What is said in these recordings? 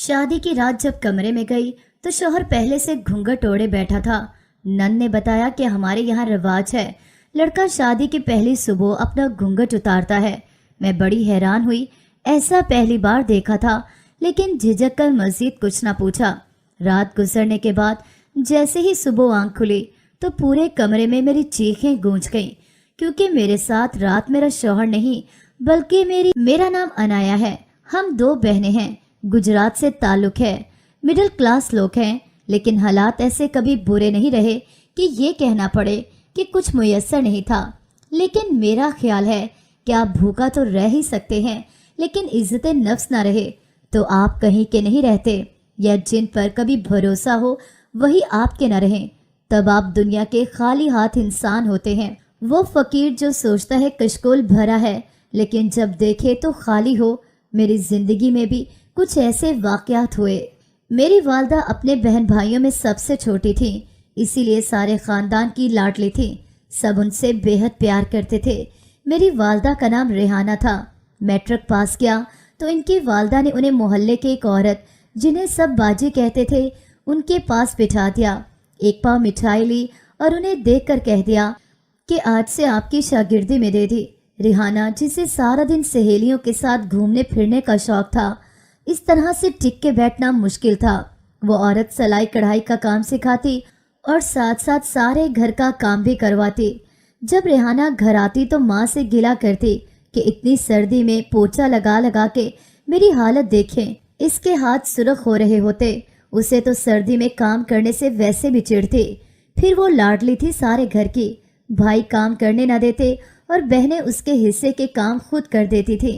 शादी की रात जब कमरे में गई तो शौहर पहले से घूंघट ओढ़े बैठा था। नन ने बताया कि हमारे यहाँ रिवाज है, लड़का शादी की पहली सुबह अपना घूंघट उतारता है। मैं बड़ी हैरान हुई, ऐसा पहली बार देखा था, लेकिन झिझक कर मजीद कुछ ना पूछा। रात गुजरने के बाद जैसे ही सुबह आंख खुली तो पूरे कमरे में मेरी चीखें गूंज गईं, क्योंकि मेरे साथ रात मेरा शौहर नहीं बल्कि मेरा नाम अनाया है। हम दो बहनें हैं, गुजरात से ताल्लुक है, मिडिल क्लास लोग हैं, लेकिन हालात ऐसे कभी बुरे नहीं रहे कि ये कहना पड़े कि कुछ मुयस्सर नहीं था। लेकिन मेरा ख्याल है कि आप भूखा तो रह ही सकते हैं, लेकिन इज्जत नफ्स ना रहे तो आप कहीं के नहीं रहते, या जिन पर कभी भरोसा हो वही आपके न रहें, तब आप दुनिया के खाली हाथ इंसान होते हैं। वो फकीर जो सोचता है कशकोल भरा है लेकिन जब देखे तो खाली हो। मेरी जिंदगी में भी कुछ ऐसे वाकयात हुए। मेरी वालदा अपने बहन भाइयों में सबसे छोटी थी, इसीलिए सारे खानदान की लाडली थी। सब उनसे बेहद प्यार करते थे। मेरी वालदा का नाम रेहाना था। मैट्रिक पास किया तो इनकी वालदा ने उन्हें मोहल्ले की एक औरत जिन्हें सब बाजी कहते थे उनके पास बिठा दिया। एक पाव मिठाई ली और उन्हें देखकर कह दिया कि आज से आपकी शागिर्दी में दे दी। रिहाना, जिसे सारा दिन सहेलियों के साथ घूमने फिरने का शौक था, इस तरह से टिक के बैठना मुश्किल था। वो औरत सिलाई कढ़ाई का काम सिखाती और साथ साथ सारे घर का काम भी करवाती। जब रेहाना घर आती तो माँ से गिला करती कि इतनी सर्दी में पोछा लगा लगा के मेरी हालत देखें, इसके हाथ सुर्ख हो रहे होते। उसे तो सर्दी में काम करने से वैसे भी चिढ़ती। फिर वो लाडली थी सारे घर की। भाई काम करने ना देते और बहनें उसके हिस्से के काम खुद कर देती थी।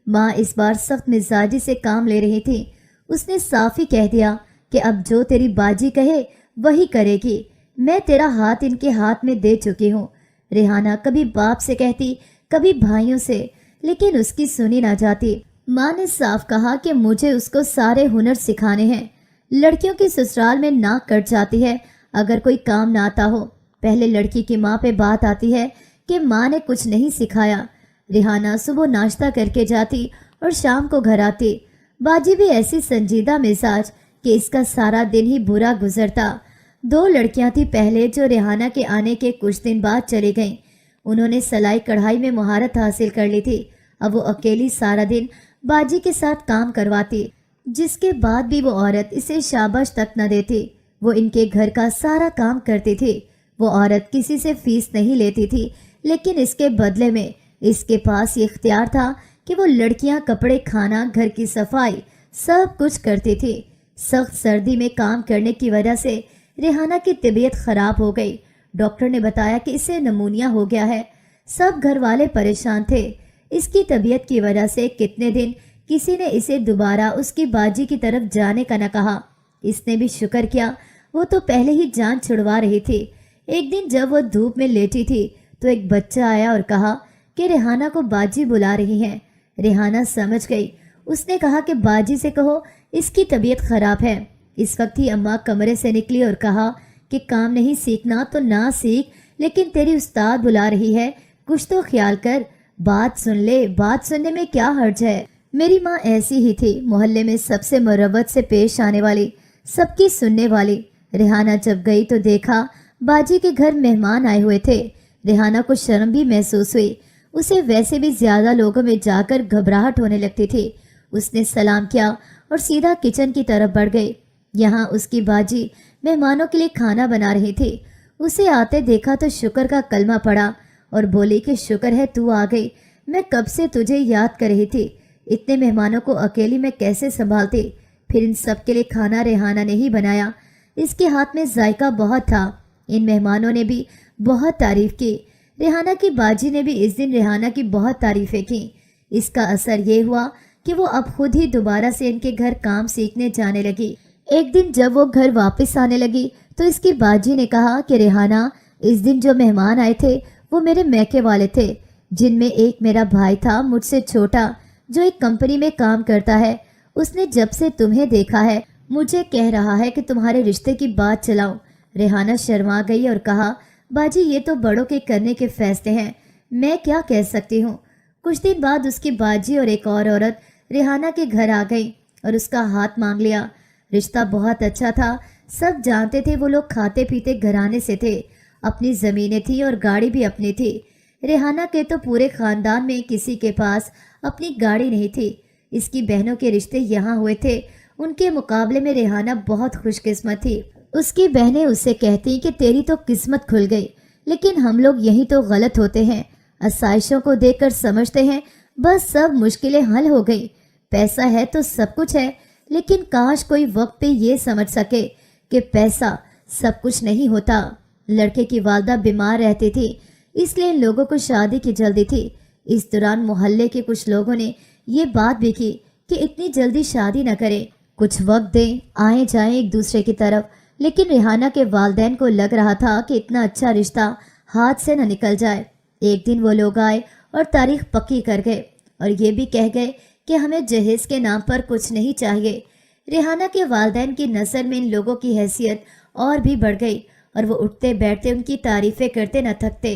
माँ इस बार सख्त मिजाजी से काम ले रही थी। उसने साफ ही कह दिया कि अब जो तेरी बाजी कहे वही करेगी। मैं तेरा हाथ इनके हाथ में दे चुकी हूँ। रेहाना कभी बाप से कहती कभी भाइयों से, लेकिन उसकी सुनी ना जाती। माँ ने साफ कहा कि मुझे उसको सारे हुनर सिखाने हैं। लड़कियों की ससुराल में नाक कट जाती है अगर कोई काम ना आता हो। पहले लड़की की माँ पे बात आती है कि माँ ने कुछ नहीं सिखाया। रिहाना सुबह नाश्ता करके जाती और शाम को घर आती। बाजी भी ऐसी संजीदा मिजाज कि इसका सारा दिन ही बुरा गुजरता। दो लड़कियां थी पहले जो रिहाना के आने के कुछ दिन बाद चली गईं। उन्होंने सिलाई कढ़ाई में महारत हासिल कर ली थी। अब वो अकेली सारा दिन बाजी के साथ काम करवाती, जिसके बाद भी वो औरत इसे शाबाश तक न देती। वो इनके घर का सारा काम करती थी। वो औरत किसी से फीस नहीं लेती थी, लेकिन इसके बदले में इसके पास ये इख्तियार था कि वो लड़कियां कपड़े, खाना, घर की सफाई सब कुछ करती थी। सख्त सर्दी में काम करने की वजह से रेहाना की तबीयत खराब हो गई। डॉक्टर ने बताया कि इसे नमूनिया हो गया है। सब घर वाले परेशान थे। इसकी तबीयत की वजह से कितने दिन किसी ने इसे दोबारा उसकी बाजी की तरफ जाने का न कहा। इसने भी शुक्र किया, वो तो पहले ही जान छुड़वा रही थी। एक दिन जब वो धूप में लेटी थी तो एक बच्चा आया और कहा कि रेहाना को बाजी बुला रही हैं। रेहाना समझ गई। उसने कहा कि बाजी से कहो इसकी तबीयत खराब है। इस वक्त ही अम्मा कमरे से निकली और कहा कि काम नहीं सीखना तो ना सीख, लेकिन तेरी उस्ताद बुला रही है, कुछ तो ख्याल कर, बात सुन ले। बात सुनने में क्या हर्ज है। मेरी माँ ऐसी ही थी, मोहल्ले में सबसे मुरव्वत से पेश आने वाली, सबकी सुनने वाली। रेहाना जब गई तो देखा बाजी के घर मेहमान आए हुए थे। रेहाना को शर्म भी महसूस हुई। उसे वैसे भी ज्यादा लोगों में जाकर घबराहट होने लगती थी। उसने सलाम किया और सीधा किचन की तरफ बढ़ गई। यहाँ उसकी बाजी मेहमानों के लिए खाना बना रही थी। उसे आते देखा तो शुक्र का कलमा पड़ा और बोली कि शुक्र है तू आ गई, मैं कब से तुझे याद कर रही थी। इतने मेहमानों को अकेली मैं कैसे संभालती। फिर इन सब के लिए खाना रेहाना ने ही बनाया। इसके हाथ में जायका बहुत था। इन मेहमानों ने भी बहुत तारीफ की। रेहाना की बाजी ने भी इस दिन रेहाना की बहुत तारीफें की। इसका असर ये हुआ कि वो अब खुद ही दोबारा से इनके घर काम सीखने जाने लगी। एक दिन जब वो घर वापस आने लगी तो इसकी बाजी ने कहा कि रेहाना, इस दिन जो मेहमान आए थे वो मेरे मैके वाले थे, जिनमें एक मेरा भाई था मुझसे छोटा, जो एक कंपनी में काम करता है। उसने जब से तुम्हें देखा है मुझे कह रहा है कि तुम्हारे रिश्ते की बात चलाऊं। रेहाना शर्मा गई और कहा, बाजी ये तो बड़ों के करने के फैसले हैं, मैं क्या कह सकती हूँ। कुछ दिन बाद उसकी बाजी और एक और औरत रेहाना के घर आ गई और उसका हाथ मांग लिया। रिश्ता बहुत अच्छा था, सब जानते थे वो लोग खाते पीते घराने से थे, अपनी ज़मीनें थी और गाड़ी भी अपनी थी। रेहाना के तो पूरे ख़ानदान में किसी के पास अपनी गाड़ी नहीं थी। इसकी बहनों के रिश्ते यहाँ हुए थे, उनके मुकाबले में रेहाना बहुत खुशकिस्मत थी। उसकी बहनें उससे कहती कि तेरी तो किस्मत खुल गई, लेकिन हम लोग यही तो गलत होते हैं। आसाइशों को देखकर समझते हैं बस सब मुश्किलें हल हो गई। पैसा है तो सब कुछ है, लेकिन काश कोई वक्त पे ये समझ सके कि पैसा सब कुछ नहीं होता। लड़के की वालदा बीमार रहती थी, इसलिए लोगों को शादी की जल्दी थी। इस दौरान मोहल्ले के कुछ लोगों ने ये बात भी की कि इतनी जल्दी शादी न करें, कुछ वक्त दें, आए जाएं एक दूसरे की तरफ। लेकिन रेहाना के वालिदैन को लग रहा था कि इतना अच्छा रिश्ता हाथ से न निकल जाए। एक दिन वो लोग आए और तारीख पक्की कर गए और ये भी कह गए कि हमें जहेज के नाम पर कुछ नहीं चाहिए। रेहाना के वालिदैन की नज़र में इन लोगों की हैसियत और भी बढ़ गई और वो उठते बैठते उनकी तारीफ़ें करते न थकते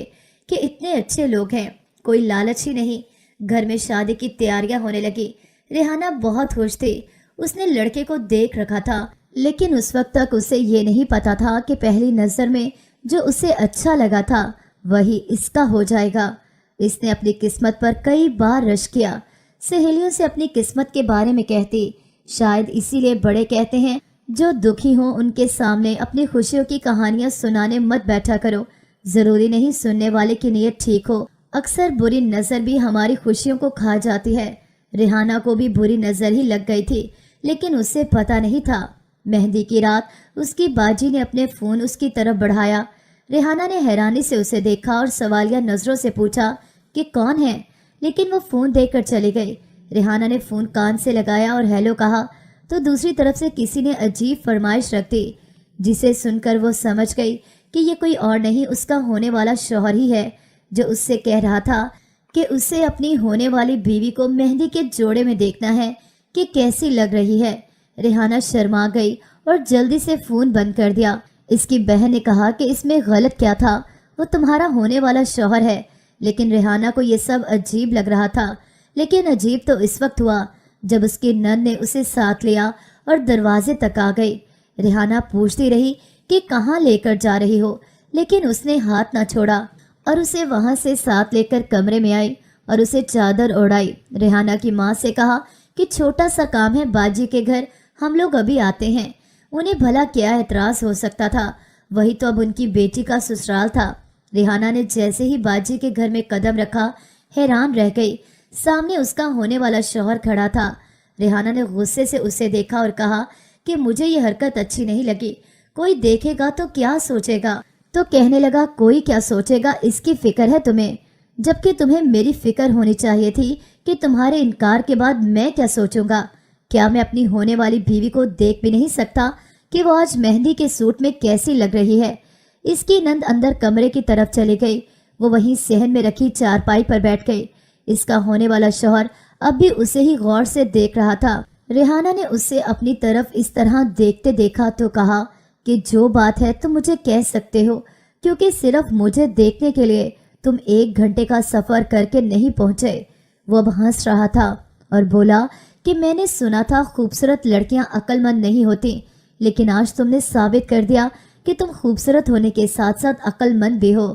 कि इतने अच्छे लोग हैं, कोई लालच ही नहीं। घर में शादी की तैयारियां होने लगी। रेहाना बहुत खुश थी। उसने लड़के को देख रखा था, लेकिन उस वक्त तक उसे ये नहीं पता था कि पहली नज़र में जो उसे अच्छा लगा था वही इसका हो जाएगा। इसने अपनी किस्मत पर कई बार रश किया, सहेलियों से अपनी किस्मत के बारे में कहती। शायद इसीलिए बड़े कहते हैं जो दुखी हों उनके सामने अपनी खुशियों की कहानियां सुनाने मत बैठा करो। ज़रूरी नहीं सुनने वाले की नीयत ठीक हो, अक्सर बुरी नज़र भी हमारी खुशियों को खा जाती है। रेहाना को भी बुरी नज़र ही लग गई थी, लेकिन उसे पता नहीं था। मेहंदी की रात उसकी बाजी ने अपने फ़ोन उसकी तरफ बढ़ाया। रेहाना ने हैरानी से उसे देखा और सवालिया नज़रों से पूछा कि कौन है, लेकिन वो फ़ोन देकर चली गई। रेहाना ने फ़ोन कान से लगाया और हेलो कहा तो दूसरी तरफ से किसी ने अजीब फरमाइश रख दी, जिसे सुनकर वो समझ गई कि ये कोई और नहीं उसका होने वाला शौहर ही है, जो उससे कह रहा था कि उसे अपनी होने वाली बीवी को मेहंदी के जोड़े में देखना है कि कैसी लग रही है। रेहाना शर्मा गई और जल्दी से फ़ोन बंद कर दिया। इसकी बहन ने कहा कि इसमें गलत क्या था, वो तुम्हारा होने वाला शौहर है। लेकिन रेहाना को ये सब अजीब लग रहा था। लेकिन अजीब तो इस वक्त हुआ जब उसकी नंद ने उसे साथ लिया और दरवाजे तक आ गई। रेहाना पूछती रही कि कहाँ लेकर जा रही हो, लेकिन उसने हाथ ना छोड़ा और उसे वहाँ से साथ लेकर कमरे में आई और उसे चादर ओढ़ाई। रेहाना की माँ से कहा कि छोटा सा काम है, बाजी के घर हम लोग अभी आते हैं। उन्हें भला क्या एतराज़ हो सकता था, वही तो अब उनकी बेटी का ससुराल था। रेहाना ने जैसे ही बाजी के घर में कदम रखा हैरान रह गई। सामने उसका होने वाला शौहर खड़ा था। रेहाना ने गुस्से से उसे देखा और कहा कि मुझे ये हरकत अच्छी नहीं लगी, कोई देखेगा तो क्या सोचेगा। तो कहने लगा कोई क्या सोचेगा इसकी फिक्र है तुम्हें, जबकि तुम्हें मेरी फिक्र होनी चाहिए थी कि तुम्हारे इनकार के बाद मैं क्या सोचूंगा। क्या मैं अपनी होने वाली बीवी को देख भी नहीं सकता कि वो आज मेहंदी के सूट में कैसी लग रही है। इसकी नंद अंदर कमरे की तरफ चली गई। वो वहीं सहन में रखी चारपाई पर बैठ गई। इसका होने वाला शौहर अब भी उसे ही गौर से देख रहा था। रेहाना ने उसे अपनी तरफ इस तरह देखते देखा तो कहा कि जो बात है तुम मुझे कह सकते हो, क्योंकि सिर्फ मुझे देखने के लिए तुम 1 घंटे का सफ़र करके नहीं पहुँचे। वो अब हंस रहा था और बोला कि मैंने सुना था खूबसूरत लड़कियां अक्लमंद नहीं होती, लेकिन आज तुमने साबित कर दिया कि तुम खूबसूरत होने के साथ साथ अक्लमंद भी हो।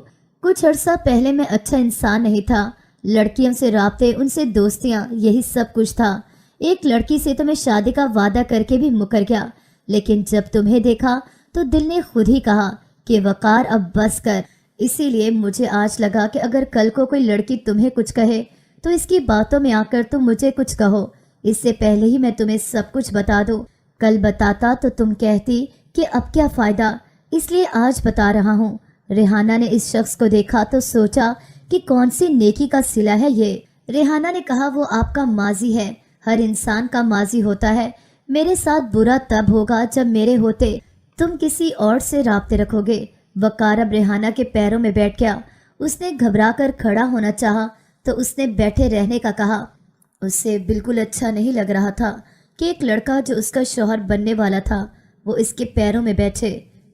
कुछ अर्सा पहले मैं अच्छा इंसान नहीं था, लड़कियों से राब्ते, उनसे दोस्तियां, यही सब कुछ था। एक लड़की से तो मैं शादी का वादा करके भी मुकर गया, लेकिन जब तुम्हें देखा तो दिल ने खुद ही कहा कि वकार अब बस कर। इसीलिए मुझे आज लगा कि अगर कल को कोई लड़की तुम्हें कुछ कहे तो इसकी बातों में आकर तुम मुझे कुछ कहो, इससे पहले ही मैं तुम्हें सब कुछ बता दूं। कल बताता तो तुम कहती कि अब क्या फ़ायदा, इसलिए आज बता रहा हूँ। रेहाना ने इस शख्स को देखा तो सोचा कि कौन सी नेकी का सिला है ये। रेहाना ने कहा वो आपका माजी है, हर इंसान का माजी होता है। मेरे साथ बुरा तब होगा जब मेरे होते तुम किसी और से राब्ते रखोगे। वकार अब रेहाना के पैरों में बैठ गया। उसने घबराकर खड़ा होना चाहा तो उसने बैठे रहने का कहा। उसे बिल्कुल अच्छा नहीं लग रहा था कि एक लड़का जो उसका शौहर बनने वाला था वो इसके पैरों में बैठे।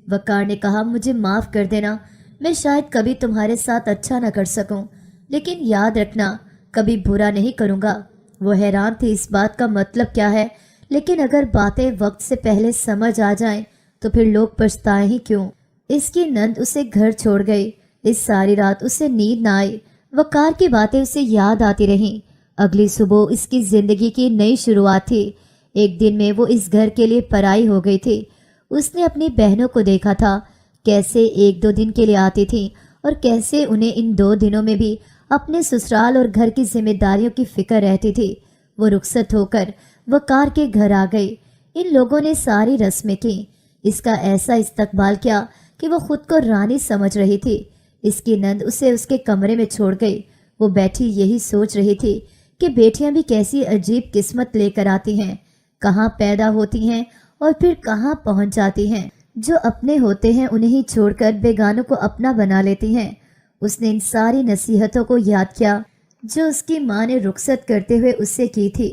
वकार ने कहा मुझे माफ़ कर देना, मैं शायद कभी तुम्हारे साथ अच्छा न कर सकूं, लेकिन याद रखना कभी बुरा नहीं करूंगा। वो हैरान थी इस बात का मतलब क्या है, لیکن اگر باتیں وقت سے پہلے سمجھ آ جائیں تو پھر لوگ پچھتائیں ہی کیوں۔ اس کی نند اسے گھر چھوڑ گئی۔ اس ساری رات اسے نیند نہ آئی۔ وقار کی باتیں اسے یاد آتی رہیں۔ اگلی صبح اس کی زندگی کی نئی شروعات تھی۔ ایک دن میں وہ اس گھر کے لیے پرائی ہو گئی تھی۔ اس نے اپنی بہنوں کو دیکھا تھا، کیسے ایک دو دن کے لیے آتی تھیں اور کیسے انہیں ان 2 دنوں میں بھی اپنے سسرال اور گھر کی ذمہ داریوں کی فکر رہتی تھی۔ وہ رخصت ہو کر وقار کے گھر آ گئی۔ ان لوگوں نے ساری رسمیں کی، اس کا ایسا استقبال کیا کہ وہ خود کو رانی سمجھ رہی تھی۔ اس کی نند اسے اس کے کمرے میں چھوڑ گئی۔ وہ بیٹھی یہی سوچ رہی تھی کہ بیٹیاں بھی کیسی عجیب قسمت لے کر آتی ہیں، کہاں پیدا ہوتی ہیں اور پھر کہاں پہنچ جاتی ہیں۔ جو اپنے ہوتے ہیں انہیں ہی چھوڑ کر بیگانوں کو اپنا بنا لیتی ہیں۔ اس نے ان ساری نصیحتوں کو یاد کیا جو اس کی ماں نے رخصت کرتے ہوئے اس سے کی تھی۔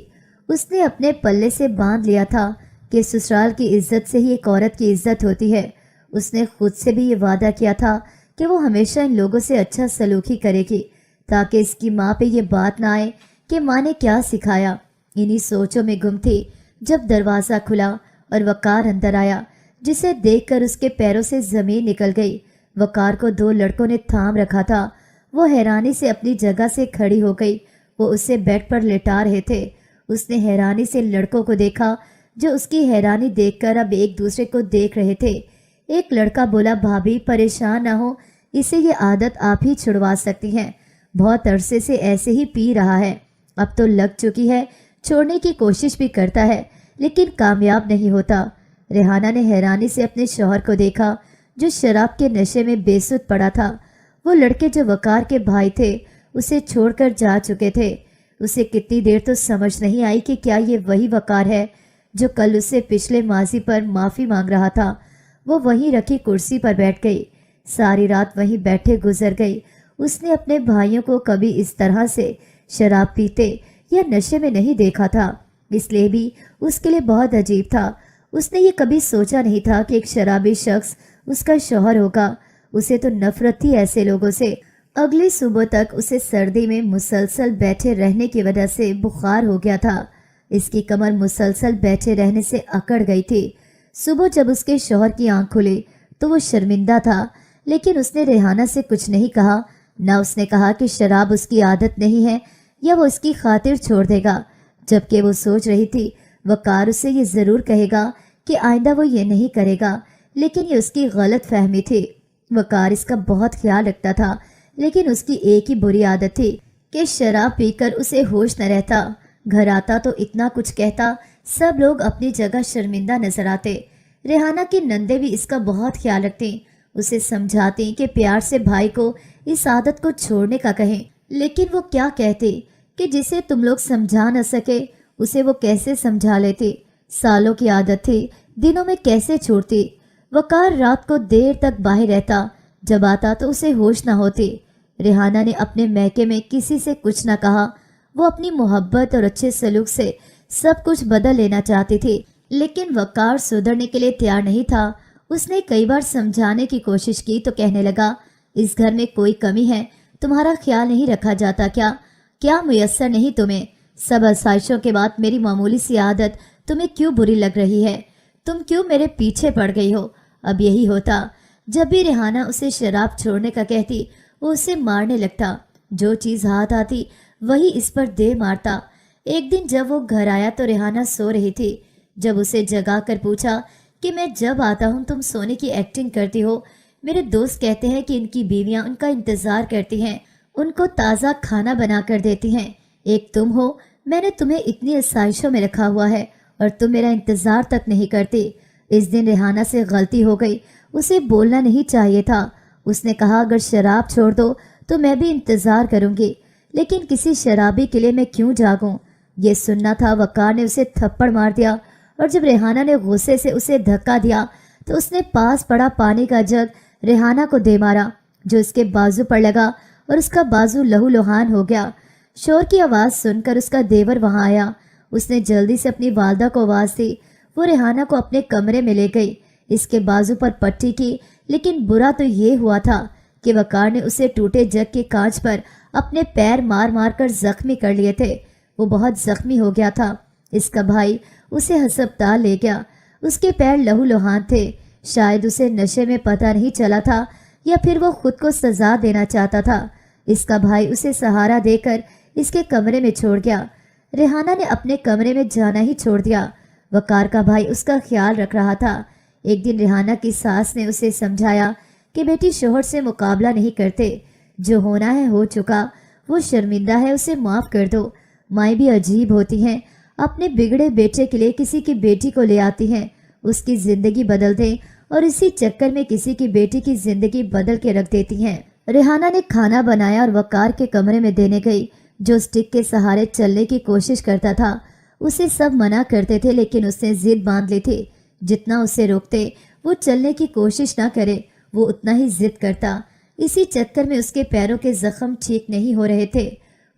اس نے اپنے پلے سے باندھ لیا تھا کہ سسرال کی عزت سے ہی ایک عورت کی عزت ہوتی ہے۔ اس نے خود سے بھی یہ وعدہ کیا تھا کہ وہ ہمیشہ ان لوگوں سے اچھا سلوک ہی کرے گی، تاکہ اس کی ماں پہ یہ بات نہ آئے کہ ماں نے کیا سکھایا۔ انہی سوچوں میں گم تھی جب دروازہ کھلا اور وقار اندر آیا، جسے دیکھ کر اس کے پیروں سے زمین نکل گئی۔ وقار کو 2 لڑکوں نے تھام رکھا تھا۔ وہ حیرانی سے اپنی جگہ سے کھڑی ہو گئی۔ وہ اسے بیڈ پر لٹا رہے تھے۔ اس نے حیرانی سے لڑکوں کو دیکھا جو اس کی حیرانی دیکھ کر اب ایک دوسرے کو دیکھ رہے تھے۔ ایک لڑکا بولا، بھابھی پریشان نہ ہو، اسے یہ عادت آپ ہی چھڑوا سکتی ہیں، بہت عرصے سے ایسے ہی پی رہا ہے، اب تو لگ چکی ہے، چھوڑنے کی کوشش بھی کرتا ہے لیکن کامیاب نہیں ہوتا۔ ریحانہ نے حیرانی سے اپنے شوہر کو دیکھا جو شراب کے نشے میں بے سدھ پڑا تھا۔ وہ لڑکے جو وقار کے بھائی تھے اسے چھوڑ کر جا چکے تھے۔ اسے کتنی دیر تو سمجھ نہیں آئی کہ کیا یہ وہی وقار ہے جو کل اسے پچھلے ماضی پر معافی مانگ رہا تھا۔ وہ وہیں رکھی کرسی پر بیٹھ گئی، ساری رات وہیں بیٹھے گزر گئی۔ اس نے اپنے بھائیوں کو کبھی اس طرح سے شراب پیتے یا نشے میں نہیں دیکھا تھا، اس لیے بھی اس کے لیے بہت عجیب تھا۔ اس نے یہ کبھی سوچا نہیں تھا کہ ایک شرابی شخص اس کا شوہر ہوگا۔ اسے تو نفرت تھی ایسے لوگوں سے۔ اگلی صبح تک اسے سردی میں مسلسل بیٹھے رہنے کی وجہ سے بخار ہو گیا تھا۔ اس کی کمر مسلسل بیٹھے رہنے سے اکڑ گئی تھی۔ صبح جب اس کے شوہر کی آنکھ کھلی تو وہ شرمندہ تھا، لیکن اس نے ریحانہ سے کچھ نہیں کہا۔ نہ اس نے کہا کہ شراب اس کی عادت نہیں ہے یا وہ اس کی خاطر چھوڑ دے گا، جبکہ وہ سوچ رہی تھی وقار اسے یہ ضرور کہے گا کہ آئندہ وہ یہ نہیں کرے گا، لیکن یہ اس کی غلط فہمی تھی۔ وقار اس کا بہت خیال رکھتا تھا، لیکن اس کی ایک ہی بری عادت تھی کہ شراب پی کر اسے ہوش نہ رہتا۔ گھر آتا تو اتنا کچھ کہتا، سب لوگ اپنی جگہ شرمندہ نظر آتے۔ ریحانہ کی نندیں بھی اس کا بہت خیال رکھتی، اسے سمجھاتی کہ پیار سے بھائی کو اس عادت کو چھوڑنے کا کہیں، لیکن وہ کیا کہتی کہ جسے تم لوگ سمجھا نہ سکے اسے وہ کیسے سمجھا لیتی۔ سالوں کی عادت تھی، دنوں میں کیسے چھوڑتی۔ وقار رات کو دیر تک باہر رہتا، جب آتا تو اسے ہوش نہ ہوتی۔ ریحانہ نے اپنے میکے میں کسی سے کچھ نہ کہا۔ وہ اپنی محبت اور اچھے سلوک سے سب کچھ بدل لینا چاہتی تھی، لیکن وقار سدھرنے کے لیے تیار نہیں تھا۔ اس نے کئی بار سمجھانے کی کوشش کی تو کہنے لگا، اس گھر میں کوئی کمی ہے، تمہارا خیال نہیں رکھا جاتا کیا میسر نہیں تمہیں؟ سب آسائشوں کے بعد میری معمولی سی عادت تمہیں کیوں بری لگ رہی ہے؟ تم کیوں میرے پیچھے پڑ گئی ہو؟ اب یہی ہوتا، جب بھی ریحانہ اسے شراب چھوڑنے کا کہتی وہ اسے مارنے لگتا۔ جو چیز ہاتھ آتی وہی اس پر دے مارتا۔ ایک دن جب وہ گھر آیا تو ریحانہ سو رہی تھی۔ جب اسے جگا کر پوچھا کہ میں جب آتا ہوں تم سونے کی ایکٹنگ کرتی ہو، میرے دوست کہتے ہیں کہ ان کی بیویاں ان کا انتظار کرتی ہیں، ان کو تازہ کھانا بنا کر دیتی ہیں، ایک تم ہو، میں نے تمہیں اتنی آسائشوں میں رکھا ہوا ہے اور تم میرا انتظار تک نہیں کرتی۔ اس دن ریحانہ سے غلطی ہو گئی، اسے بولنا نہیں چاہیے تھا۔ اس نے کہا اگر شراب چھوڑ دو تو میں بھی انتظار کروں گی، لیکن کسی شرابی کے لیے میں کیوں جاگوں؟ یہ سننا تھا۔ وقار نے اسے تھپڑ مار دیا اور جب ریحانہ نے غصے سے اسے دھکا دیا تو اس نے پاس پڑا پانی کا جگ ریحانہ کو دے مارا، جو اس کے بازو پر لگا اور اس کا بازو لہو لہان ہو گیا۔ شور کی آواز سن کر اس کا دیور وہاں آیا۔ اس نے جلدی سے اپنی والدہ کو آواز دی۔ وہ ریحانہ کو اپنے کمرے میں لے گئی، اس کے بازو پر پٹی کی، لیکن برا تو یہ ہوا تھا کہ وقار نے اسے ٹوٹے جگ کے کانچ پر اپنے پیر مار مار کر زخمی کر لیے تھے۔ وہ بہت زخمی ہو گیا تھا۔ اس کا بھائی اسے ہسپتال لے گیا۔ اس کے پیر لہو لہان تھے، شاید اسے نشے میں پتہ نہیں چلا تھا یا پھر وہ خود کو سزا دینا چاہتا تھا۔ اس کا بھائی اسے سہارا دے کر اس کے کمرے میں چھوڑ گیا۔ ریحانہ نے اپنے کمرے میں جانا ہی چھوڑ دیا۔ وقار کا بھائی اس کا خیال رکھ رہا تھا۔ ایک دن ریحانہ کی ساس نے اسے سمجھایا کہ بیٹی شوہر سے مقابلہ نہیں کرتے، جو ہونا ہے ہو چکا، وہ شرمندہ ہے، اسے معاف کر دو۔ مائیں بھی عجیب ہوتی ہیں، اپنے بگڑے بیٹے کے لیے کسی کی بیٹی کو لے آتی ہیں، اس کی زندگی بدل دیں اور اسی چکر میں کسی کی بیٹی کی زندگی بدل کے رکھ دیتی ہیں۔ ریحانہ نے کھانا بنایا اور وقار کے کمرے میں دینے گئی، جو سٹک کے سہارے چلنے کی کوشش کرتا تھا۔ اسے سب منع کرتے تھے لیکن اس نے ضد باندھ لی تھی، جتنا اسے روکتے وہ چلنے کی کوشش نہ کرے، وہ اتنا ہی ضد کرتا۔ اسی چکر میں اس کے پیروں کے زخم ٹھیک نہیں ہو رہے تھے۔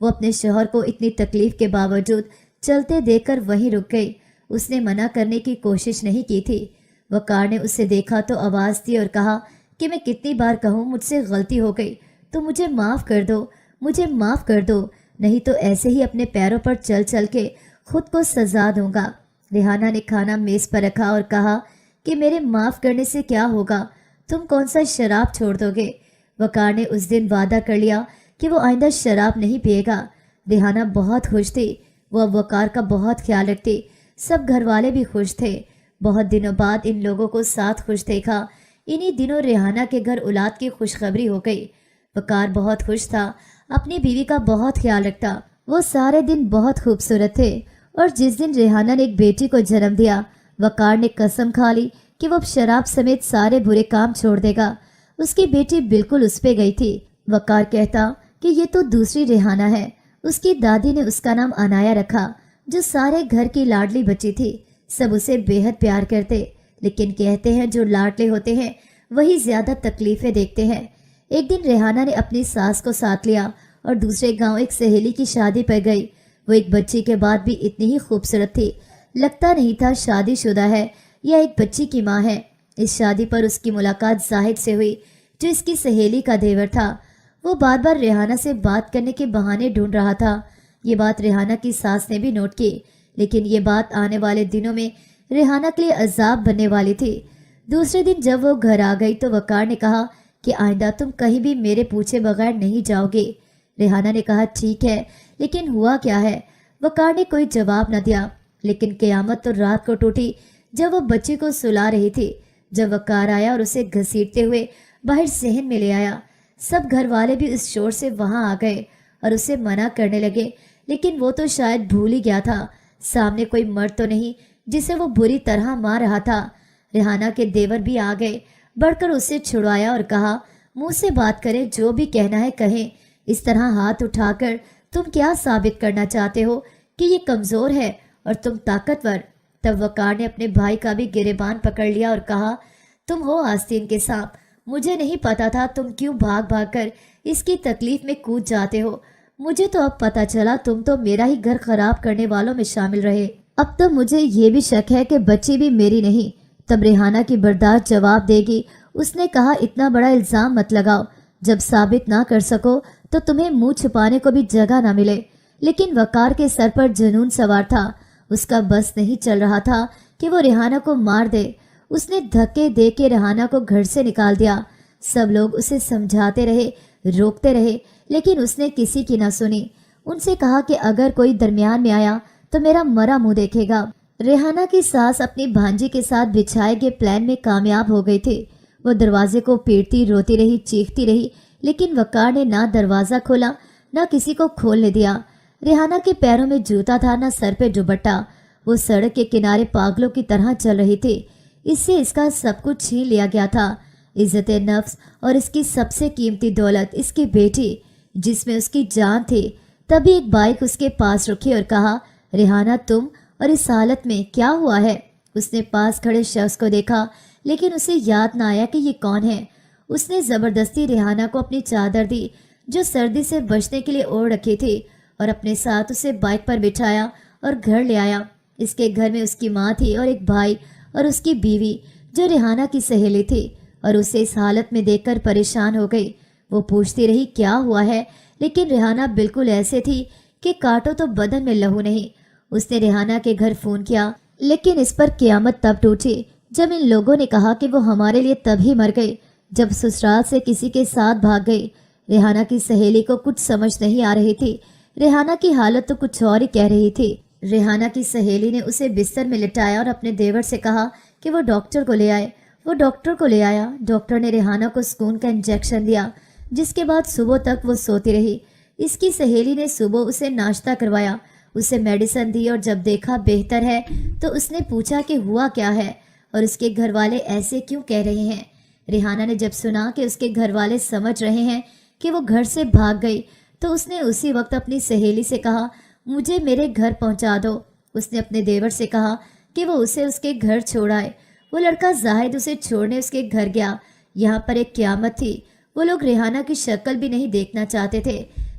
وہ اپنے شوہر کو اتنی تکلیف کے باوجود چلتے دیکھ کر وہیں رک گئی۔ اس نے منع کرنے کی کوشش نہیں کی تھی۔ وقار نے اسے دیکھا تو آواز دی اور کہا کہ میں کتنی بار کہوں، مجھ سے غلطی ہو گئی تو مجھے معاف کر دو، مجھے معاف کر دو، نہیں تو ایسے ہی اپنے پیروں پر چل چل کے خود کو سزا دوں گا۔ ریحانہ نے کھانا میز پر رکھا اور کہا کہ میرے معاف کرنے سے کیا ہوگا، تم کون سا شراب چھوڑ دو گے؟ وقار نے اس دن وعدہ کر لیا کہ وہ آئندہ شراب نہیں پیے گا۔ ریحانہ بہت خوش تھی، وہ اب وقار کا بہت خیال رکھتی، سب گھر والے بھی خوش تھے۔ بہت دنوں بعد ان لوگوں کو ساتھ خوش دیکھا۔ انہی دنوں ریحانہ کے گھر اولاد کی خوشخبری ہو گئی۔ وقار بہت خوش تھا، اپنی بیوی کا بہت خیال رکھتا، وہ سارے دن بہت خوبصورت تھے۔ اور جس دن ریحانہ نے ایک بیٹی کو جنم دیا، وقار نے قسم کھا لی کہ وہ اب شراب سمیت سارے برے کام چھوڑ دے گا۔ اس کی بیٹی بالکل اس پہ گئی تھی۔ وقار کہتا کہ یہ تو دوسری ریحانہ ہے۔ اس کی دادی نے اس کا نام عنایا رکھا، جو سارے گھر کی لاڈلی بچی تھی۔ سب اسے بے حد پیار کرتے، لیکن کہتے ہیں جو لاڈلے ہوتے ہیں وہی زیادہ تکلیفیں دیکھتے ہیں۔ ایک دن ریحانہ نے اپنی ساس کو ساتھ لیا اور دوسرے گاؤں ایک سہیلی کی شادی پر گئی۔ وہ ایک بچی کے بعد بھی اتنی ہی خوبصورت تھی، لگتا نہیں تھا شادی شدہ ہے یا ایک بچی کی ماں ہے۔ اس شادی پر اس کی ملاقات زاہد سے ہوئی، جو اس کی سہیلی کا دیور تھا۔ وہ بار بار ریحانہ سے بات کرنے کے بہانے ڈھونڈ رہا تھا۔ یہ بات ریحانہ کی ساس نے بھی نوٹ کی، لیکن یہ بات آنے والے دنوں میں ریحانہ کے لیے عذاب بننے والی تھی۔ دوسرے دن جب وہ گھر آ گئی تو وقار نے کہا کہ آئندہ تم کہیں بھی میرے پوچھے بغیر نہیں جاؤ گے۔ ریحانہ نے کہا ٹھیک ہے، لیکن ہوا کیا ہے؟ وقار نے کوئی جواب نہ دیا، لیکن قیامت تو رات کو ٹوٹی جب وہ بچی کو سلا رہی تھی، جب وقار آیا اور اسے گھسیٹتے ہوئے باہر صحن میں لے آیا۔ سب گھر والے بھی اس شور سے وہاں آ گئے اور اسے منع کرنے لگے، لیکن وہ تو شاید بھول ہی گیا تھا سامنے کوئی مرد تو نہیں جسے وہ بری طرح مار رہا تھا۔ ریحانہ کے دیور بھی آ گئے، بڑھ کر اسے چھڑوایا اور کہا منہ سے بات کرے، جو بھی کہنا ہے کہیں، اس طرح ہاتھ اٹھا کر تم کیا ثابت کرنا چاہتے ہو کہ یہ کمزور ہے اور تم طاقتور؟ تب وقار نے اپنے بھائی کا بھی گریبان پکڑ لیا اور کہا تم ہو آستین کے سانپ، مجھے نہیں پتا تھا تم کیوں بھاگ بھاگ کر اس کی تکلیف میں کود جاتے ہو۔ مجھے تو اب پتا چلا تم تو میرا ہی گھر خراب کرنے والوں میں شامل رہے۔ اب تو مجھے یہ بھی شک ہے کہ بچی بھی میری نہیں۔ تب ریحانہ کی برداشت جواب دے گی۔ اس نے کہا اتنا بڑا الزام مت لگاؤ، جب ثابت نہ کر سکو تو تمہیں منہ چھپانے کو بھی جگہ نہ ملے۔ لیکن وقار کے سر پر جنون سوار تھا، اس کا بس نہیں چل رہا تھا کہ وہ ریحانہ کو مار دے۔ اس نے دھکے دے کے ریحانہ کو گھر سے نکال دیا۔ سب لوگ اسے سمجھاتے رہے، روکتے رہے، لیکن اس نے کسی کی نہ سنی۔ ان سے کہا کہ اگر کوئی درمیان میں آیا تو میرا مرا منہ دیکھے گا۔ ریحانہ کی ساس اپنی بھانجی کے ساتھ بچھائے گئے پلان میں کامیاب ہو گئی تھی۔ وہ دروازے کو پیٹتی روتی رہی، چیختی رہی، لیکن وقار نے نہ دروازہ کھولا نہ کسی کو کھولنے دیا۔ ریحانہ کے پیروں میں جوتا تھا نہ سر پہ دوپٹہ۔ وہ سڑک کے کنارے پاگلوں کی طرح چل رہی تھی۔ اس سے اس کا سب کچھ چھین لیا گیا تھا، عزت نفس اور اس کی سب سے قیمتی دولت، اس کی بیٹی جس میں اس کی جان تھی۔ تبھی ایک بائک اس کے پاس رکی اور کہا ریحانہ تم اور اس حالت میں کیا ہوا ہے؟ اس نے پاس کھڑے شخص کو دیکھا، لیکن اسے یاد نہ آیا کہ یہ کون ہے۔ اس نے زبردستی ریحانہ کو اپنی چادر دی جو سردی سے بچنے کے لیے اوڑھ رکھی تھی، اور اپنے ساتھ اسے بائک پر بٹھایا اور گھر لے آیا۔ اس کے گھر میں اس کی ماں تھی اور ایک بھائی اور اس کی بیوی جو ریحانہ کی سہیلی تھی، اور اسے اس حالت میں دیکھ کر پریشان ہو گئی۔ وہ پوچھتی رہی کیا ہوا ہے، لیکن ریحانہ بالکل ایسے تھی کہ کاٹو تو بدن میں لہو نہیں۔ اس نے ریحانہ کے گھر فون کیا، लेकिन इस पर क़यामत तब टूटी जब इन लोगों ने कहा कि वो हमारे लिए तभी मर गए जब ससुराल से किसी के साथ भाग गए। रेहाना की सहेली को कुछ समझ नहीं आ रही थी। रेहाना की हालत तो कुछ और ही कह रही थी। रेहाना की सहेली ने उसे बिस्तर में लिटाया और अपने देवर से कहा कि वो डॉक्टर को ले आए। वो डॉक्टर को ले आया। डॉक्टर ने रेहाना को सुकून का इंजेक्शन दिया, जिसके बाद सुबह तक वो सोती रही। इसकी सहेली ने सुबह उसे नाश्ता करवाया, उसे मेडिसिन दी और जब देखा बेहतर है तो उसने पूछा कि हुआ क्या है और उसके घर वाले ऐसे क्यों कह रहे हैं। रेहाना ने जब सुना कि उसके घर वाले समझ रहे हैं कि वो घर से भाग गई तो उसने उसी वक्त अपनी सहेली से कहा, मुझे मेरे घर पहुंचा दो। उसने अपने देवर से कहा कि वो उसे उसके घर छोड़ाए। वो लड़का जाहिद उसे छोड़ने उसके घर गया। यहाँ पर एक क़यामत थी। वो लोग रेहाना की शक्ल भी नहीं देखना चाहते थे।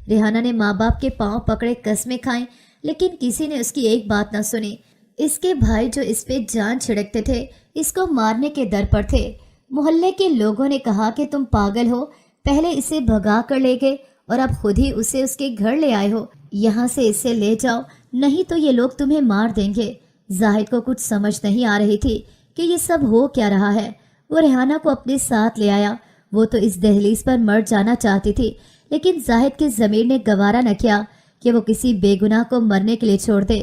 रेहाना ने माँ बाप के पांव पकड़े कस्में खाईं, लेकिन किसी ने उसकी एक बात न सुनी। इसके भाई जो इस पे जान छिड़कते थे, इसको मारने के दर पर थे। मोहल्ले के लोगों ने कहा कि तुम पागल हो, पहले इसे भगा कर ले गए और अब खुद ही उसे उसके घर ले आए हो। यहाँ से इसे ले जाओ, नहीं तो ये लोग तुम्हें मार देंगे। जाहिद को कुछ समझ नहीं आ रही थी कि ये सब हो क्या रहा है। वो रेहाना को अपने साथ ले आया। वो तो इस दहलीज पर मर जाना चाहती थी, लेकिन जाहिद के ज़मीर ने गवारा न किया कि वो किसी बेगुनाह को मरने के लिए छोड़ दे।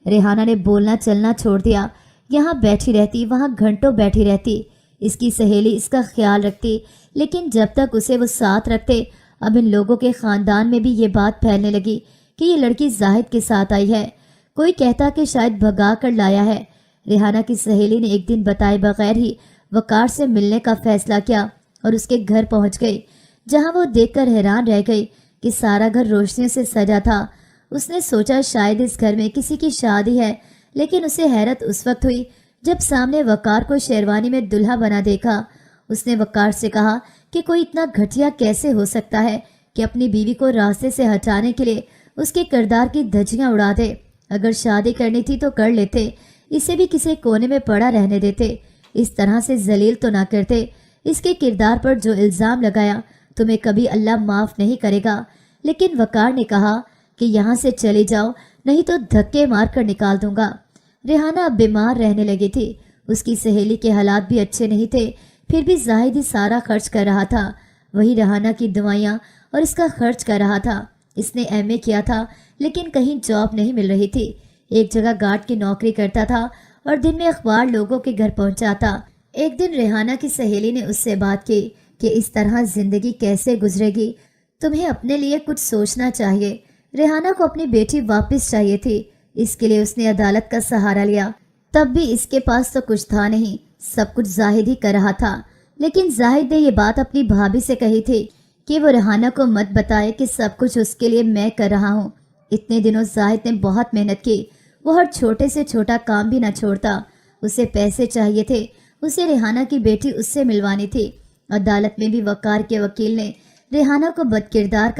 रेहाना ने बोलना चलना छोड़ दिया। यहाँ बैठी रहती, वहाँ घंटों बैठी रहती। इसकी सहेली इसका ख्याल रखती, लेकिन जब तक उसे वो साथ रखते, अब इन लोगों के ख़ानदान में भी ये बात फैलने लगी कि ये लड़की जाहिद के साथ आई है। कोई कहता कि शायद भगा कर लाया है। रेहाना की सहेली ने एक दिन बताए बगैर ही वकार से मिलने का फैसला किया और उसके घर पहुंच गई, जहां वो देखकर हैरान रह गई कि सारा घर रोशनियों से सजा था। उसने सोचा शायद इस घर में किसी की शादी है, लेकिन उसे हैरत उस वक्त हुई जब सामने वकार को शेरवानी में दुल्हा बना देखा। उसने वकार से कहा कि कोई इतना घटिया कैसे हो सकता है कि अपनी बीवी को रास्ते से हटाने के लिए उसके किरदार की धज्जियां उड़ा दे। अगर शादी करनी थी तो कर लेते, इसे भी किसी कोने में पड़ा रहने देते, इस तरह से जलील तो ना करते। इसके किरदार पर जो इल्ज़ाम लगाया तुम्हें कभी अल्लाह माफ़ नहीं करेगा। लेकिन वकार ने कहा कि यहाँ से चले जाओ, नहीं तो धक्के मार कर निकाल दूंगा। रेहाना अब बीमार रहने लगी थी। उसकी सहेली के हालात भी अच्छे नहीं थे, फिर भी जाहिद ही सारा खर्च कर रहा था। वही रेहाना की दवाइयाँ और इसका खर्च कर रहा था। इसने एमए किया था, लेकिन कहीं जॉब नहीं मिल रही थी। एक जगह गार्ड की नौकरी करता था और दिन में अखबार लोगों के घर पहुंचाता। एक दिन रेहाना की सहेली ने उससे बात की कि इस तरह जिंदगी कैसे गुजरेगी, तुम्हें अपने लिए कुछ सोचना चाहिए। रेहाना को अपनी बेटी वापस चाहिए थी, इसके लिए उसने अदालत का सहारा लिया। तब भी इसके पास तो कुछ था नहीं, सब कुछ जाहिद ही कर रहा था। लेकिन जाहिद ने ये बात अपनी भाभी से कही थी कि वो रेहाना को मत बताए कि सब कुछ उसके लिए मैं कर रहा हूँ। इतने दिनों जाहिद ने बहुत मेहनत की। वो हर छोटे से छोटा काम भी ना छोड़ता। उसे पैसे चाहिए थे, उसे रेहाना की बेटी उससे मिलवानी थी। अदालत में भी वकार के वकील ने रेहाना को बदकिरदार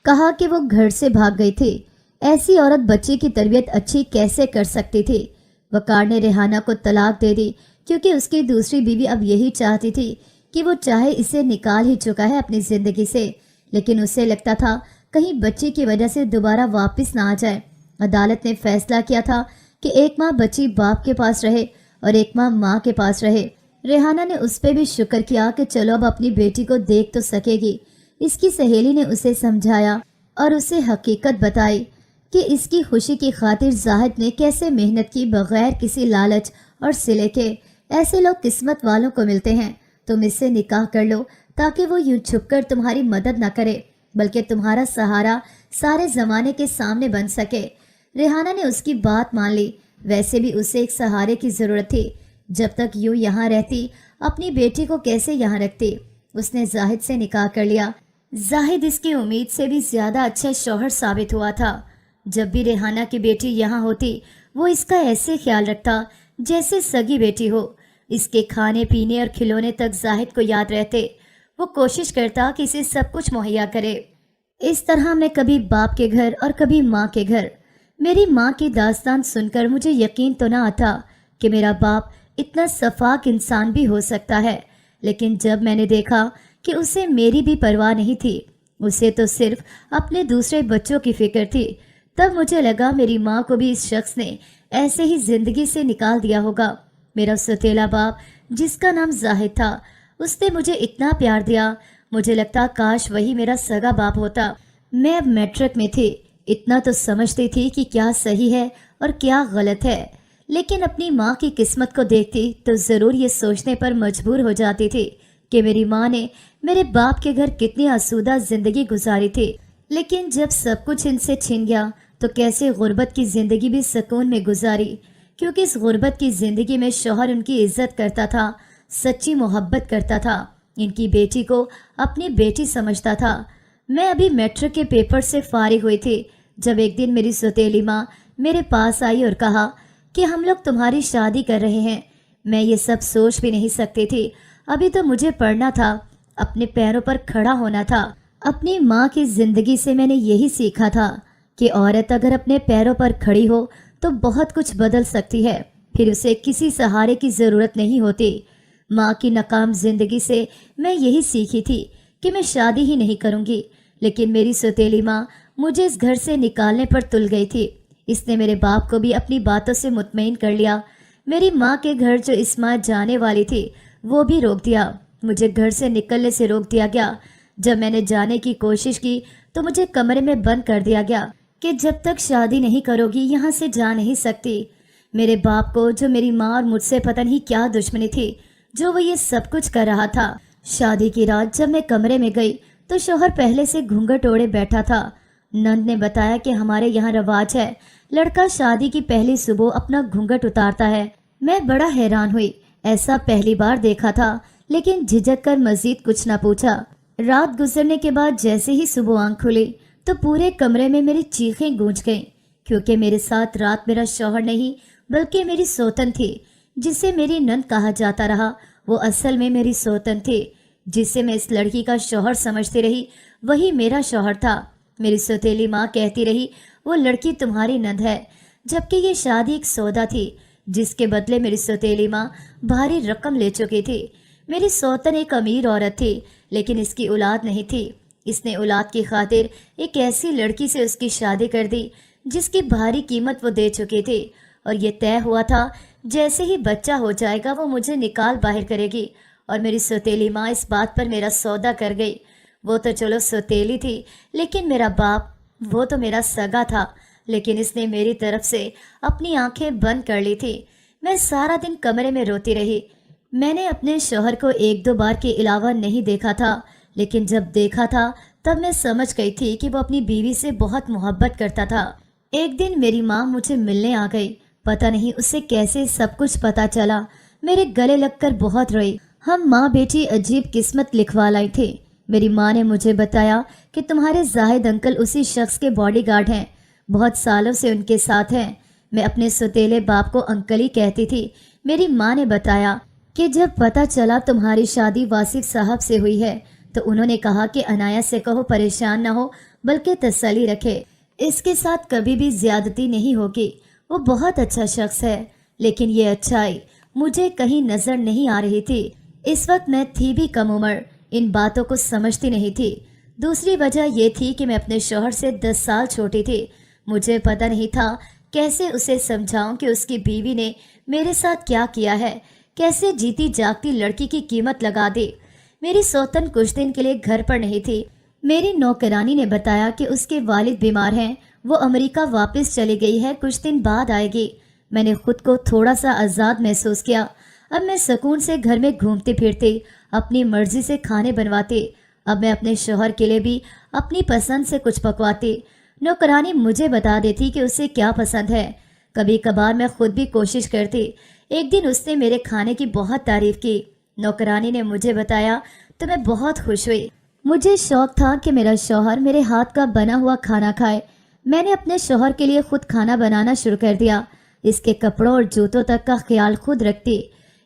कहा कि वो घर से भाग गई थी। ऐसी औरत बच्चे की तरबियत अच्छी कैसे कर सकती थी। वकार ने रेहाना को तलाक दे दी, क्योंकि उसकी दूसरी बीवी अब यही चाहती थी कि वो चाहे इसे निकाल ही चुका है अपनी ज़िंदगी से, लेकिन उसे लगता था कहीं बच्ची की वजह से दोबारा वापस ना आ जाए। अदालत ने फैसला किया था कि एक माँ बच्ची बाप के पास रहे और एक माँ के पास रहे। रेहाना ने उस पर भी शुक्र किया कि चलो अब अपनी बेटी को देख तो सकेगी। इसकी सहेली ने उसे समझाया और उसे हकीकत बताई कि इसकी खुशी की खातिर जाहिद ने कैसे मेहनत की बगैर किसी लालच और सिले के। ऐसे लोग किस्मत वालों को मिलते हैं। तुम इससे निकाह कर लो ताकि वो यूं छुपकर तुम्हारी मदद न करे, बल्कि तुम्हारा सहारा सारे ज़माने के सामने बन सके। रेहाना ने उसकी बात मान ली। वैसे भी उसे एक सहारे की ज़रूरत थी। जब तक यूं यहाँ रहती, अपनी बेटी को कैसे यहाँ रखती। उसने जाहिद से निकाह कर लिया। जाहिद इसकी उम्मीद से भी ज़्यादा अच्छा शौहर साबित हुआ था। जब भी रेहाना की बेटी यहाँ होती, वो इसका ऐसे ख्याल रखता जैसे सगी बेटी हो। इसके खाने पीने और खिलौने तक जाहिद को याद रहते। वो कोशिश करता कि इसे सब कुछ मुहैया करे। इस तरह मैं कभी बाप के घर और कभी माँ के घर। मेरी माँ की दास्तान सुनकर मुझे यकीन तो ना आता कि मेरा बाप इतना सफाक इंसान भी हो सकता है, लेकिन जब मैंने देखा कि उसे मेरी भी परवाह नहीं थी, उसे तो सिर्फ अपने दूसरे बच्चों की फिक्र थी, तब मुझे लगा मेरी माँ को भी इस शख्स ने ऐसे ही जिंदगी से निकाल दिया होगा। मेरा सौतेला बाप, जिसका नाम जाहिद था, उसने मुझे इतना प्यार दिया, मुझे लगता काश वही मेरा सगा बाप होता। मैं अब मैट्रिक में थी, इतना तो समझती थी कि क्या सही है और क्या गलत है, लेकिन अपनी माँ की किस्मत को देखती तो ज़रूर ये सोचने पर मजबूर हो जाती थी कि मेरी माँ ने मेरे बाप के घर कितनी आसूदा ज़िंदगी गुजारी थी। लेकिन जब सब कुछ इनसे छिन गया तो कैसे गुर्बत की ज़िंदगी भी सुकून में गुजारी, क्योंकि इस गुर्बत की ज़िंदगी में शौहर उनकी इज्जत करता था, सच्ची मोहब्बत करता था, इनकी बेटी को अपनी बेटी समझता था। मैं अभी मैट्रिक के पेपर से फारिग हुई थी जब एक दिन मेरी सौतेली माँ मेरे पास आई और कहा कि हम लोग तुम्हारी शादी कर रहे हैं। मैं ये सब सोच भी नहीं सकती थी। अभी तो मुझे पढ़ना था, अपने पैरों पर खड़ा होना था। अपनी माँ की ज़िंदगी से मैंने यही सीखा था कि औरत अगर अपने पैरों पर खड़ी हो तो बहुत कुछ बदल सकती है, फिर उसे किसी सहारे की ज़रूरत नहीं होती। माँ की नाकाम ज़िंदगी से मैं यही सीखी थी कि मैं शादी ही नहीं करूँगी, लेकिन मेरी सौतेली माँ मुझे इस घर से निकालने पर तुल गई थी। इसने मेरे बाप को भी अपनी बातों से मुतमईन कर लिया। मेरी माँ के घर जो इस्मात जाने वाली थी वो भी रोक दिया। मुझे घर से निकलने से रोक दिया गया। जब मैंने जाने की कोशिश की तो मुझे कमरे में बंद कर दिया गया कि जब तक शादी नहीं करोगी यहाँ से जा नहीं सकती। मेरे बाप को, जो मेरी माँ और मुझसे पता नहीं क्या दुश्मनी थी, जो वो ये सब कुछ कर रहा था। शादी की रात जब मैं कमरे में गई तो शौहर पहले से घूंघट ओढ़े बैठा था। नंद ने बताया कि हमारे यहाँ रवाज है, लड़का शादी की पहली सुबह अपना घूंघट उतारता है। मैं बड़ा हैरान हुई, ऐसा पहली बार देखा था, लेकिन झिझक कर मजीद कुछ न पूछा। रात गुजरने के बाद जैसे ही सुबह आंख खुली तो पूरे कमरे में मेरी चीखें गूंज गईं, क्योंकि मेरे साथ रात मेरा शौहर नहीं बल्कि मेरी सौतन थी। जिसे मेरी नंद कहा जाता रहा वो असल में मेरी सौतन थी। जिसे मैं इस लड़की का शौहर समझती रही वही मेरा शौहर था। मेरी सौतेली माँ कहती रही वो लड़की तुम्हारी नंद है, जबकि ये शादी एक सौदा थी जिसके बदले मेरी सौतेली माँ भारी रकम ले चुकी थी। मेरी सौतन एक अमीर औरत थी, लेकिन इसकी औलाद नहीं थी। इसने औलाद की खातिर एक ऐसी लड़की से उसकी शादी कर दी जिसकी भारी कीमत वो दे चुकी थी, और ये तय हुआ था जैसे ही बच्चा हो जाएगा वो मुझे निकाल बाहर करेगी। और मेरी सौतेली माँ इस बात पर मेरा सौदा कर गई। वो तो चलो सौतेली थी, लेकिन मेरा बाप, वो तो मेरा सगा था, लेकिन इसने मेरी तरफ से अपनी आंखें बंद कर ली थी। मैं सारा दिन कमरे में रोती रही। मैंने अपने शौहर को एक दो बार के अलावा नहीं देखा था, लेकिन जब देखा था तब मैं समझ गई थी कि वो अपनी बीवी से बहुत मोहब्बत करता था। एक दिन मेरी माँ मुझे मिलने आ गई। पता नहीं उसे कैसे सब कुछ पता चला। मेरे गले लगकर बहुत रोई। हम माँ बेटी अजीब किस्मत लिखवा लाई थी। मेरी माँ ने मुझे बताया कि तुम्हारे जाहिद अंकल उसी शख्स के बॉडीगार्ड हैं, बहुत सालों से उनके साथ हैं। मैं अपने सौतेले बाप को अंकल ही कहती थी। मेरी माँ ने बताया कि जब पता चला तुम्हारी शादी वासिफ साहब से हुई है तो उन्होंने कहा कि अनाया से कहो परेशान ना हो, बल्कि तसल्ली रखे, इसके साथ कभी भी ज्यादती नहीं होगी। वो बहुत अच्छा शख्स है। लेकिन ये अच्छाई मुझे कहीं नजर नहीं आ रही थी। इस वक्त मैं थी भी कम उम्र, इन बातों को समझती नहीं थी। दूसरी वजह यह थी कि मैं अपने शौहर से 10 साल छोटी थी। मुझे पता नहीं था कैसे उसे समझाऊं कि उसकी बीवी ने मेरे साथ क्या किया है, कैसे जीती जागती लड़की की कीमत लगा दी। मेरी सौतन कुछ दिन के लिए घर पर नहीं थी। मेरी नौकरानी ने बताया कि उसके वालिद बीमार हैं, वो अमेरिका वापस चली गई है, कुछ दिन बाद आएगी। मैंने खुद को थोड़ा सा आज़ाद महसूस किया। अब मैं सुकून से घर में घूमती फिरती, अपनी मर्जी से खाने बनवाती। अब मैं अपने शौहर के लिए भी अपनी पसंद से कुछ पकवाती। नौकरानी मुझे बता देती कि उसे क्या पसंद है। कभी कभार मैं खुद भी कोशिश करती। एक दिन उसने मेरे खाने की बहुत तारीफ की। नौकरानी ने मुझे बताया तो मैं बहुत खुश हुई। मुझे शौक था कि मेरा शौहर मेरे हाथ का बना हुआ खाना खाए। मैंने अपने शौहर के लिए खुद खाना बनाना शुरू कर दिया। इसके कपड़ों और जूतों तक का ख्याल खुद रखती।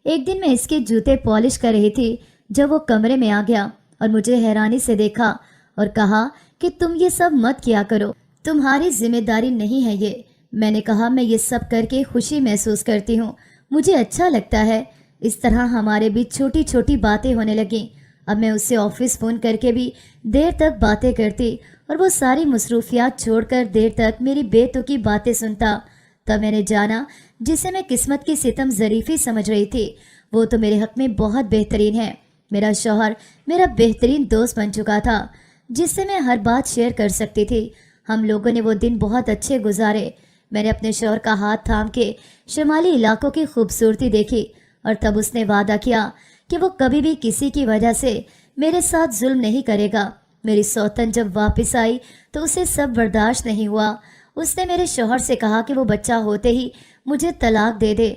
एक दिन मैं इसके जूते पॉलिश कर रही थी जब वो कमरे में आ गया और मुझे हैरानी से देखा और कहा कि तुम ये सब मत किया करो, तुम्हारी जिम्मेदारी नहीं है ये। मैंने कहा मैं ये सब करके खुशी महसूस करती हूँ, मुझे अच्छा लगता है। इस तरह हमारे बीच छोटी छोटी बातें होने लगीं। अब मैं उससे ऑफिस फ़ोन करके भी देर तक बातें करती और वो सारी मसरूफियात छोड़कर देर तक मेरी बेतुकी बातें सुनता। तब मैंने जाना जिसे मैं किस्मत की सितम ज़रीफ़ी समझ रही थी, वो तो मेरे हक़ में बहुत बेहतरीन है। मेरा शौहर मेरा बेहतरीन दोस्त बन चुका था, जिससे मैं हर बात शेयर कर सकती थी। हम लोगों ने वो दिन बहुत अच्छे गुजारे। मैंने अपने शौहर का हाथ थाम के शुमाली इलाकों की खूबसूरती देखी और तब उसने वादा किया कि वो कभी भी किसी की वजह से मेरे साथ जुल्म नहीं करेगा। मेरी सौतन जब वापस आई तो उसे सब बर्दाश्त नहीं हुआ। उसने मेरे शौहर से कहा कि वो बच्चा होते ही मुझे तलाक दे दे।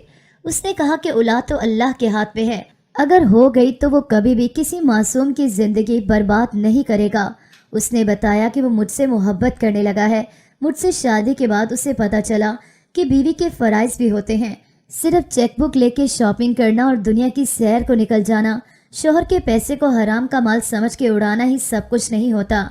उसने कहा कि औलाद तो अल्लाह के हाथ में है, अगर हो गई तो वो कभी भी किसी मासूम की ज़िंदगी बर्बाद नहीं करेगा। उसने बताया कि वो मुझसे मोहब्बत करने लगा है। मुझसे शादी के बाद उसे पता चला कि बीवी के फ़राइज़ भी होते हैं। सिर्फ चेकबुक लेके शॉपिंग करना और दुनिया की सैर को निकल जाना, शौहर के पैसे को हराम का माल समझ के उड़ाना ही सब कुछ नहीं होता।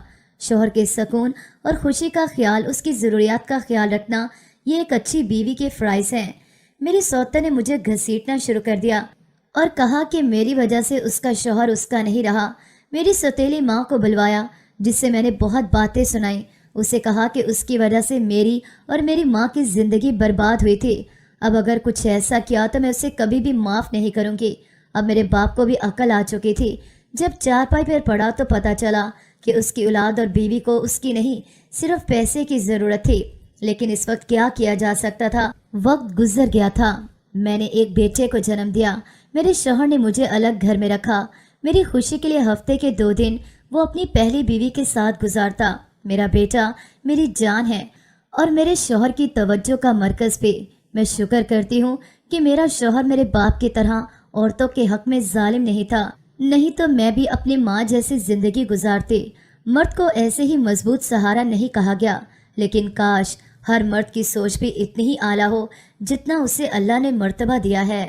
शौहर के सुकून और खुशी का ख्याल, उसकी ज़रूरियात का ख्याल रखना, ये एक अच्छी बीवी के फ़राइज़ हैं। मेरी सौतन ने मुझे घसीटना शुरू कर दिया और कहा कि मेरी वजह से उसका शौहर उसका नहीं रहा। मेरी सौतेली माँ को बुलवाया, जिससे मैंने बहुत बातें सुनाई। उसे कहा कि उसकी वजह से मेरी और मेरी माँ की ज़िंदगी बर्बाद हुई थी। अब अगर कुछ ऐसा किया तो मैं उसे कभी भी माफ़ नहीं करूँगी। अब मेरे बाप को भी अकल आ चुकी थी। जब चारपाई पर पड़ा तो पता चला कि उसकी औलाद और बीवी को उसकी नहीं, सिर्फ पैसे की ज़रूरत थी। लेकिन इस वक्त क्या किया जा सकता था? वक्त गुजर गया था। मैंने एक बेटे को जन्म दिया। मेरे शौहर ने मुझे अलग घर में रखा। मेरी खुशी के लिए हफ्ते के 2 दिन वो अपनी पहली बीवी के साथ गुजारता। मेरा बेटा मेरी जान है और मेरे शौहर की तवज्जो का मरकज़ भी। मैं शुक्र करती हूँ कि मेरा शौहर मेरे बाप की तरह औरतों के हक में जालिम नहीं था, नहीं तो मैं भी अपनी माँ जैसी ज़िंदगी गुजारती। मर्द को ऐसे ही मजबूत सहारा नहीं कहा गया, लेकिन काश हर मर्द की सोच भी इतनी ही आला हो जितना उसे अल्लाह ने मर्तबा दिया है।